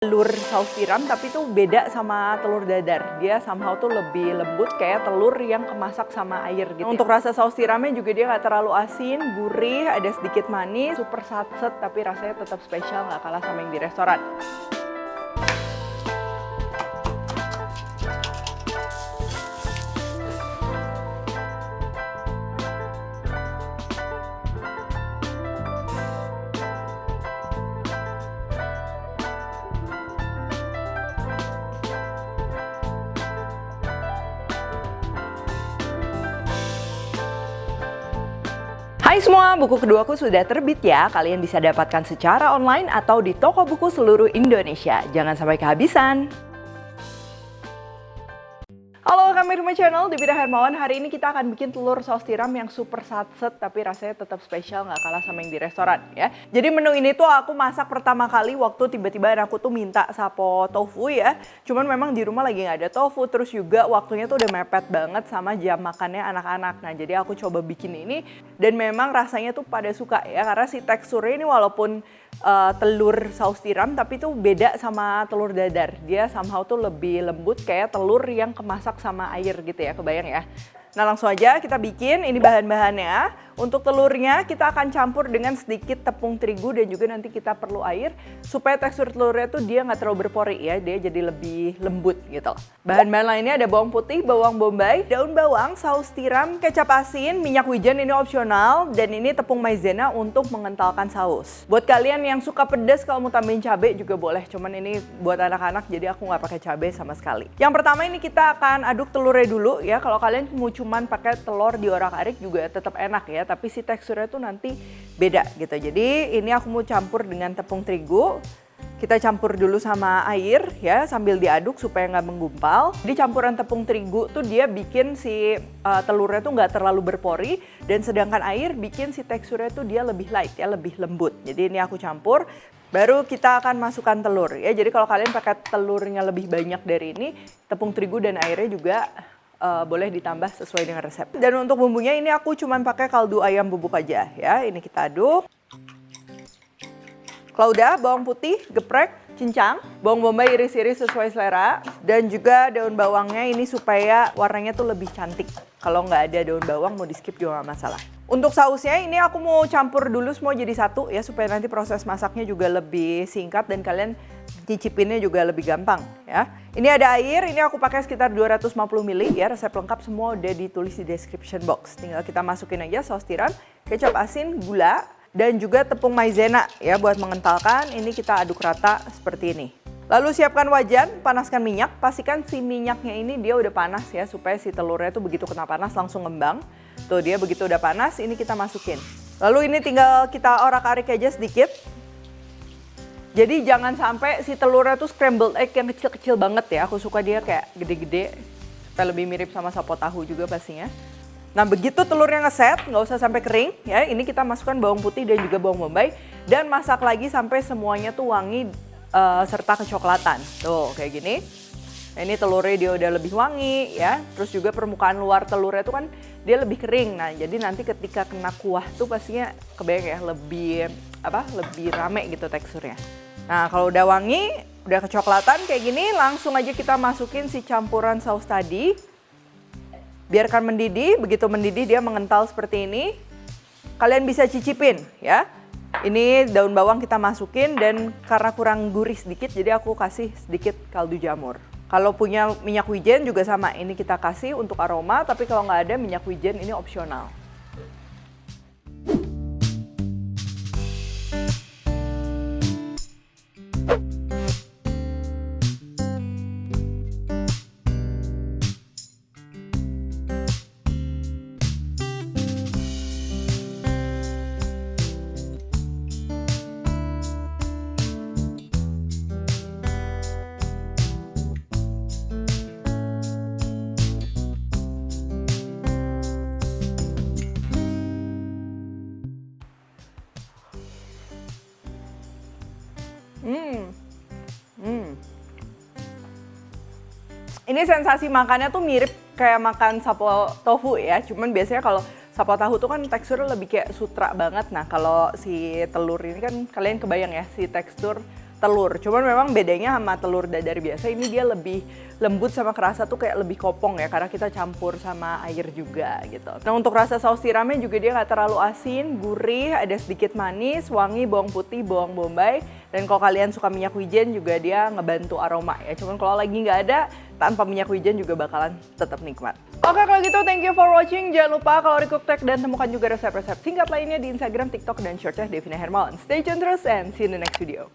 Telur saus tiram tapi tuh beda sama telur dadar. Dia somehow tuh lebih lembut kayak telur yang kemasak sama air gitu. Untuk rasa saus tiramnya juga dia nggak terlalu asin, gurih, ada sedikit manis, super satset tapi rasanya tetap spesial, nggak kalah sama yang di restoran. Hai semua, buku keduaku sudah terbit ya. Kalian bisa dapatkan secara online atau di toko buku seluruh Indonesia. Jangan sampai kehabisan. Halo, kami Rumah Channel, Devita Hermawan. Hari ini kita akan bikin telur saus tiram yang super satset tapi rasanya tetap spesial, nggak kalah sama yang di restoran ya. Jadi menu ini tuh aku masak pertama kali waktu tiba-tiba aku tuh minta sapo tofu ya. Cuman memang di rumah lagi nggak ada tofu, terus juga waktunya tuh udah mepet banget sama jam makannya anak-anak. Nah jadi aku coba bikin ini dan memang rasanya tuh pada suka ya. Karena si teksturnya ini walaupun telur saus tiram tapi tuh beda sama telur dadar. Dia somehow tuh lebih lembut kayak telur yang kemasak sama air gitu ya, kebayang ya. Nah langsung aja kita bikin, ini bahan-bahannya. Untuk telurnya kita akan campur dengan sedikit tepung terigu dan juga nanti kita perlu air supaya tekstur telurnya tuh dia nggak terlalu berpori ya, dia jadi lebih lembut gitu. Bahan-bahan lainnya ada bawang putih, bawang bombay, daun bawang, saus tiram, kecap asin, minyak wijen ini opsional, dan ini tepung maizena untuk mengentalkan saus. Buat kalian yang suka pedas kalau mau tambahin cabai juga boleh, cuman ini buat anak-anak jadi aku nggak pakai cabai sama sekali. Yang pertama ini kita akan aduk telurnya dulu ya, kalau kalian mau cuman pakai telur diorak-arik juga tetap enak ya, tapi si teksturnya tuh nanti beda gitu. Jadi ini aku mau campur dengan tepung terigu. Kita campur dulu sama air ya sambil diaduk supaya nggak menggumpal. Di campuran tepung terigu tuh dia bikin si telurnya tuh nggak terlalu berpori, dan sedangkan air bikin si teksturnya tuh dia lebih light ya, lebih lembut. Jadi ini aku campur. Baru kita akan masukkan telur ya. Jadi kalau kalian pakai telurnya lebih banyak dari ini, tepung terigu dan airnya juga boleh ditambah sesuai dengan resep. Dan untuk bumbunya ini aku cuman pakai kaldu ayam bubuk aja ya. Ini kita aduk. Kalau udah, bawang putih geprek, cincang, bawang bombay iris-iris sesuai selera, dan juga daun bawangnya ini supaya warnanya tuh lebih cantik. Kalau nggak ada daun bawang mau di skip juga nggak masalah. Untuk sausnya ini aku mau campur dulu semua jadi satu ya, supaya nanti proses masaknya juga lebih singkat dan kalian nyicipinnya juga lebih gampang ya. Ini ada air, ini aku pakai sekitar 250 ml ya, resep lengkap semua udah ditulis di description box. Tinggal kita masukin aja saus tiram, kecap asin, gula, dan juga tepung maizena ya buat mengentalkan. Ini kita aduk rata seperti ini. Lalu siapkan wajan, panaskan minyak, pastikan si minyaknya ini dia udah panas ya, supaya si telurnya tuh begitu kena panas langsung ngembang. Tuh dia begitu udah panas, ini kita masukin. Lalu ini tinggal kita orak-arik aja sedikit. Jadi jangan sampai si telurnya tuh scrambled egg yang kecil-kecil banget ya. Aku suka dia kayak gede-gede supaya lebih mirip sama sapo tahu juga pastinya. Nah begitu telurnya ngeset, nggak usah sampai kering ya. Ini kita masukkan bawang putih dan juga bawang bombay dan masak lagi sampai semuanya tuh wangi serta kecoklatan. Tuh kayak gini. Nah, ini telurnya dia udah lebih wangi ya. Terus juga permukaan luar telurnya tuh kan dia lebih kering. Nah jadi nanti ketika kena kuah tuh pastinya kebayang ya, lebih rame gitu teksturnya. Nah kalau udah wangi, udah kecoklatan kayak gini, langsung aja kita masukin si campuran saus tadi. Biarkan mendidih, begitu mendidih dia mengental seperti ini. Kalian bisa cicipin ya. Ini daun bawang kita masukin dan karena kurang gurih sedikit jadi aku kasih sedikit kaldu jamur. Kalau punya minyak wijen juga sama, ini kita kasih untuk aroma, tapi kalau nggak ada minyak wijen ini opsional. Ini sensasi makannya tuh mirip kayak makan sapo tofu ya, cuman biasanya kalau sapo tahu tuh kan teksturnya lebih kayak sutra banget. Nah kalau si telur ini kan kalian kebayang ya si tekstur telur. Cuman memang bedanya sama telur dadar biasa, ini dia lebih lembut sama kerasa tuh kayak lebih kopong ya, karena kita campur sama air juga gitu. Nah untuk rasa saus tiramnya juga dia nggak terlalu asin, gurih, ada sedikit manis, wangi, bawang putih, bawang bombay. Dan kalau kalian suka minyak wijen juga dia ngebantu aroma ya. Cuman kalau lagi nggak ada, tanpa minyak wijen juga bakalan tetap nikmat. Oke kalau gitu thank you for watching. Jangan lupa kalau Recooktek dan temukan juga resep-resep singkat lainnya di Instagram, TikTok, dan Shortsnya Devina Hermawan. Stay tune terus and see you in the next video.